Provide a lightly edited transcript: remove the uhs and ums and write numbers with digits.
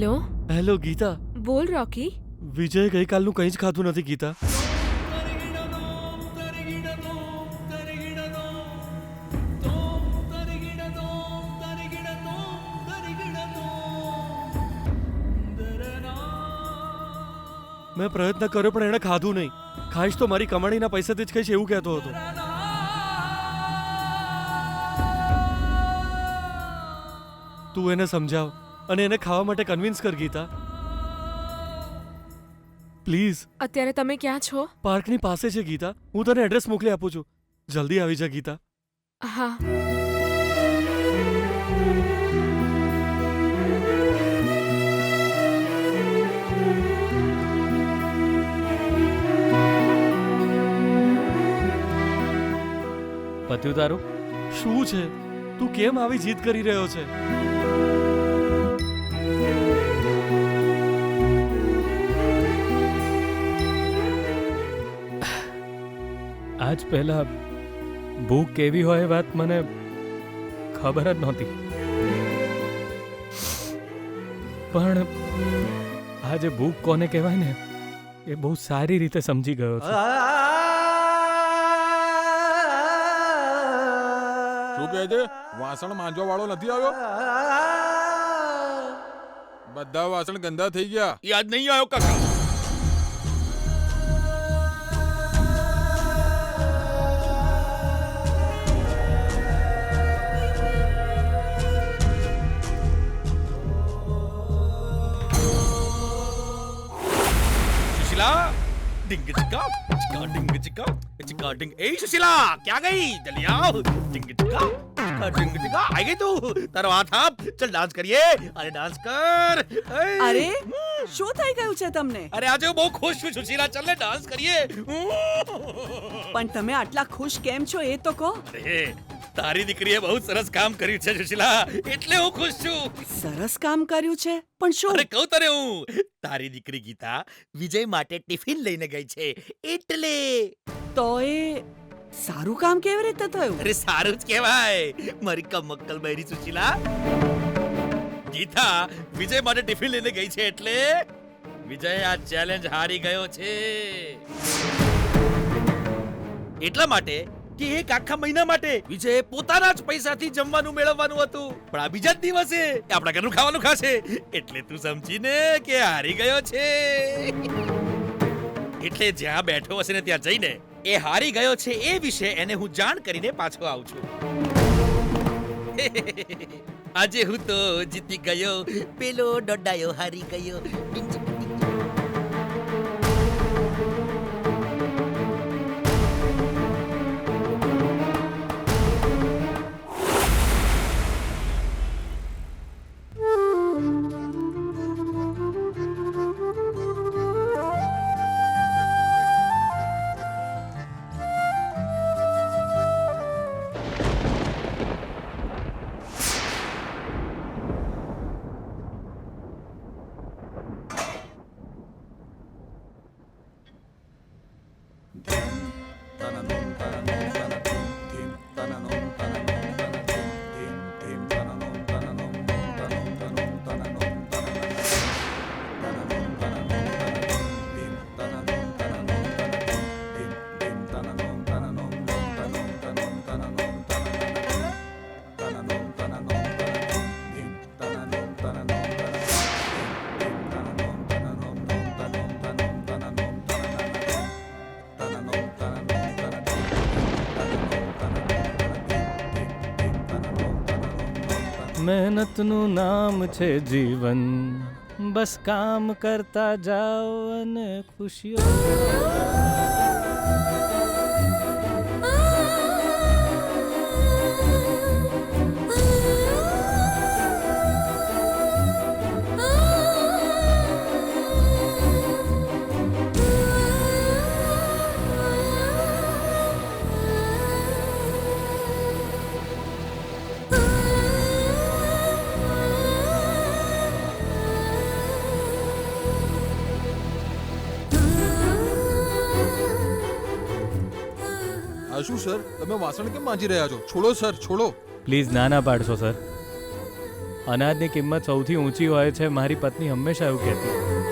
Hello. Hello Gita. બોલ રોકી. વિજય ગઈકાલનું કંઈ જ ખાધું નથી ગીતા. મેં પ્રયત્ન કર્યો પણ એણે ખાધું નહીં. ખાઈશ તો મારી કમાણીના પૈસાથી જ ખાઈશ એવું કહેતો હતો. તું એને સમજાવ અને એને ખાવા માટે કન્વિન્સ કર ગીતા. પ્લીઝ. અત્યારે તમે ક્યાં છો? પાર્કની પાસે છે ગીતા. હું તને એડ્રેસ મોકલી આપું છું. જલ્દી આવી જા ગીતા. હા. પત્યું તારું? શું છે? તું કેમ આવી જીદ કરી રહ્યો છે? આજ પહેલા ભૂખ કેવી હોય એ વાત મને ખબર જ નહોતી, પણ આજે ભૂખ કોને કહેવાય ને એ બહુ સારી રીતે સમજી ગયો છું. શું કહે છે? વાસણ માંજવા વાળો નથી આવ્યો? બધા વાસણ ગંદા થઈ ગયા. યાદ નહીં આવ્યો કાકા. सुशीला डिंग चिका चिका डिंग चिका डिंग. ए सुशीला क्या गई? जल्दी आओ. डिंग चिका डिंग चिका आई गई તું. તારો હાથ આપ. ચલ ડાન્સ કરીએ. અરે ડાન્સ કર. અરે શું થઈ ગયું છે તમને? અરે આજે હું બહુ ખુશ છું સુશીલા. ચાલ ને ડાન્સ કરીએ. પણ તમે આટલા ખુશ કેમ છો એ તો કહો. અરે તારી દીકરીએ બહુ સરસ કામ કર્યું છે સુશીલા, એટલે હું ખુશ છું. સરસ કામ કર્યું છે પણ શું? અરે કહું તને હું, તારી દીકરી ગીતા વિજય માટે ટિફિન લઈને ગઈ છે એટલે. તો એ સારું કામ કેવી રીતે થયું? અરે સારું જ કહેવાય મારી કમક્કલ બૈરી સુશીલા. ગીતા વિજય માટે ટિફિન લઈને ગઈ છે એટલે વિજય આ ચેલેન્જ હારી ગયો છે. એટલા માટે કે એક આખા મહિના માટે વિજય પોતાના જ પૈસાથી જમવાનું મેળવવાનું હતું, પણ આ બીજા જ દિવસે આપણા ઘરનું ખાવાનું ખાશે. એટલે તું સમજીને કે હારી ગયો છે. એટલે જ્યાં બેઠો હશે ને ત્યાં જઈને એ હારી ગયો છે એ વિશે એને હું જાણ કરીને પાછો આવું છું. આજે હું તો જીતી ગયો, પેલો ડોડાયો હારી ગયો. મહેનતનું નામ છે જીવન, બસ કામ કરતા જાઓ અને ખુશીઓ. શું સર, તમે વાસણ કેમ માંજી રહ્યા છો? છોડો સર, છોડો. પ્લીઝ ના ના પાડશો સર. અનાજની કિંમત સૌથી ઊંચી હોય છે, મારી પત્ની હંમેશા એવું કહેતી.